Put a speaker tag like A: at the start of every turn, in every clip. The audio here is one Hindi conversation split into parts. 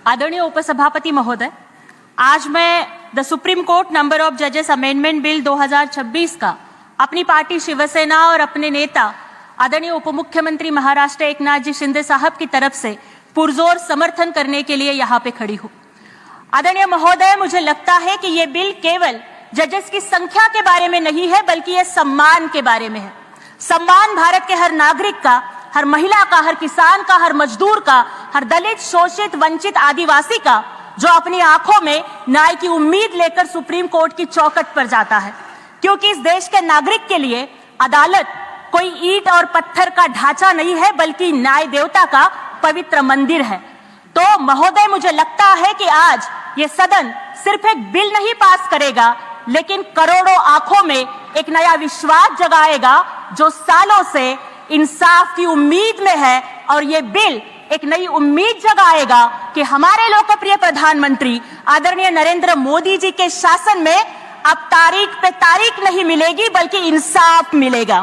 A: आदरणीय उपसभापति महोदय, आज मैं the supreme court number of जजेस अमेंडमेंट बिल 2026 का अपनी पार्टी शिवसेना और अपने नेता आदरणीय उप मुख्यमंत्री महाराष्ट्र एकनाथ जी शिंदे साहब की तरफ से पुरजोर समर्थन करने के लिए यहाँ पे खड़ी हूँ। आदरणीय महोदय, मुझे लगता है कि ये बिल केवल जजेस की संख्या के बारे में नहीं है, बल्कि ये सम्मान के बारे में है। सम्मान भारत के हर नागरिक का, हर महिला का, हर किसान का, हर मजदूर का, हर दलित, शोषित, वंचित आदिवासी का, जो अपनी आंखों में न्याय की उम्मीद लेकर सुप्रीम कोर्ट की चौखट पर जाता है। क्योंकि इस देश के नागरिक के लिए अदालत कोई ईंट और पत्थर का ढांचा नहीं है, बल्कि न्याय देवता का पवित्र मंदिर है। तो महोदय, मुझे लगता है कि आज ये सदन सिर्फ एक बिल नहीं पास करेगा, लेकिन करोड़ों आंखों में एक नया विश्वास जगाएगा जो सालों से इंसाफ की उम्मीद में है। और ये बिल एक नई उम्मीद जगाएगा कि हमारे लोकप्रिय प्रधानमंत्री आदरणीय नरेंद्र मोदी जी के शासन में अब तारीख पे तारीख नहीं मिलेगी, बल्कि इंसाफ मिलेगा।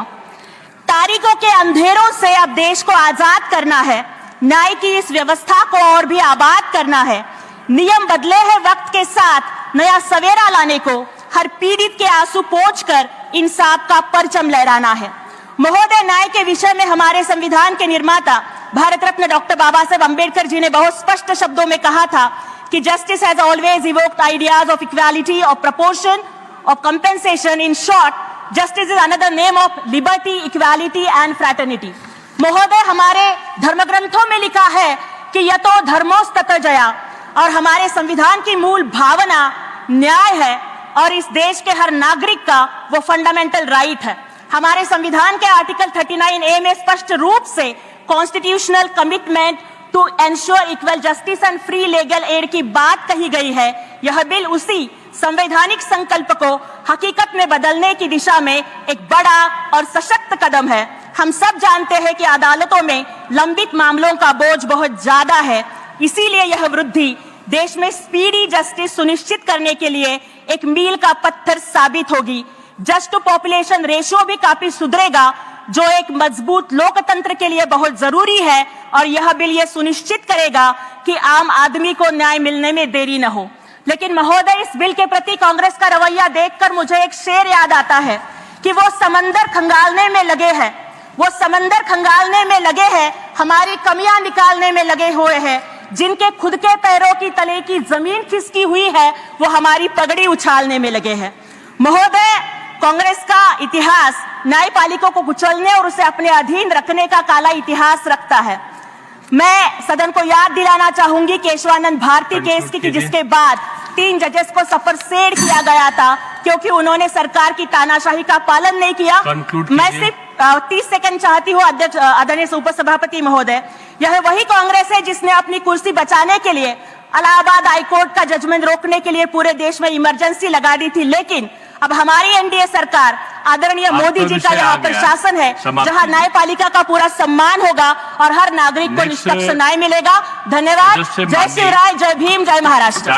A: तारीखों के अंधेरों से अब देश को आजाद करना है, न्याय की इस व्यवस्था को और भी आबाद करना है। नियम बदले हैं वक्त के साथ, नया सवेरा लाने को हर पीड़ित के आंसू पोंछकर इंसाफ का परचम लहराना है। महोदय, न्याय के विषय में हमारे संविधान के निर्माता भारत रत्न डॉक्टर बाबा साहेब अम्बेडकर जी ने बहुत स्पष्ट शब्दों में कहा था कि justice has always evoked ideas of equality, of proportion, of compensation. In short, justice is another name of liberty, equality and fraternity. महोदय, हमारे धर्मग्रंथों में लिखा है कि यतो धर्मोस्तत जया, और हमारे संविधान की मूल भावना न्याय है और इस देश के हर नागरिक का वो फंडामेंटल राइट है। हमारे संविधान के आर्टिकल 39A में स्पष्ट रूप से constitutional commitment to ensure equal justice and free legal aid की बात कही गई है। यह बिल उसी संवैधानिक संकल्प को हकीकत में बदलने की दिशा में एक बड़ा और सशक्त कदम है। हम सब जानते हैं कि अदालतों में लंबित मामलों का बोझ बहुत ज्यादा है, इसीलिए यह वृद्धि देश में स्पीडी जस्टिस सुनिश्चित करने के लिए एक मील का पत्थर साबित होगी। जस्ट टू पॉपुलेशन रेशियो भी काफी सुधरेगा, जो एक मजबूत लोकतंत्र के लिए बहुत जरूरी है। और यह बिल यह सुनिश्चित करेगा कि आम आदमी को न्याय मिलने में देरी न हो। लेकिन महोदय, इस बिल के प्रति कांग्रेस का रवैया देखकर मुझे एक शेर याद आता है कि वो समंदर खंगालने में लगे हैं, वो समंदर खंगालने में लगे हैं, हमारी कमियां निकालने में लगे हुए हैं। जिनके खुद के पैरों की तले की जमीन खिसकी हुई है, वो हमारी पगड़ी उछालने में लगे हैं। महोदय, कांग्रेस का इतिहास न्यायपालिका को कुचलने और उसे अपने अधीन रखने का काला इतिहास रखता है। मैं सदन को याद दिलाना चाहूंगी केशवानंद भारती केस की, जिसके बाद 3 जजेस को सफर सेड किया गया था क्योंकि उन्होंने सरकार की तानाशाही का पालन नहीं किया। मैं सिर्फ 30 सेकंड चाहती हूँ अध्यक्ष, आदरणीय उपसभापति महोदय। यह वही कांग्रेस है जिसने अपनी कुर्सी बचाने के लिए इलाहाबाद हाईकोर्ट का जजमेंट रोकने के लिए पूरे देश में इमरजेंसी लगा दी थी। लेकिन अब हमारी एनडीए सरकार, आदरणीय मोदी जी का यह प्रशासन है जहां न्यायपालिका का पूरा सम्मान होगा और हर नागरिक को निष्पक्ष न्याय मिलेगा। धन्यवाद। जय श्री राय, जय भीम, जय महाराष्ट्र।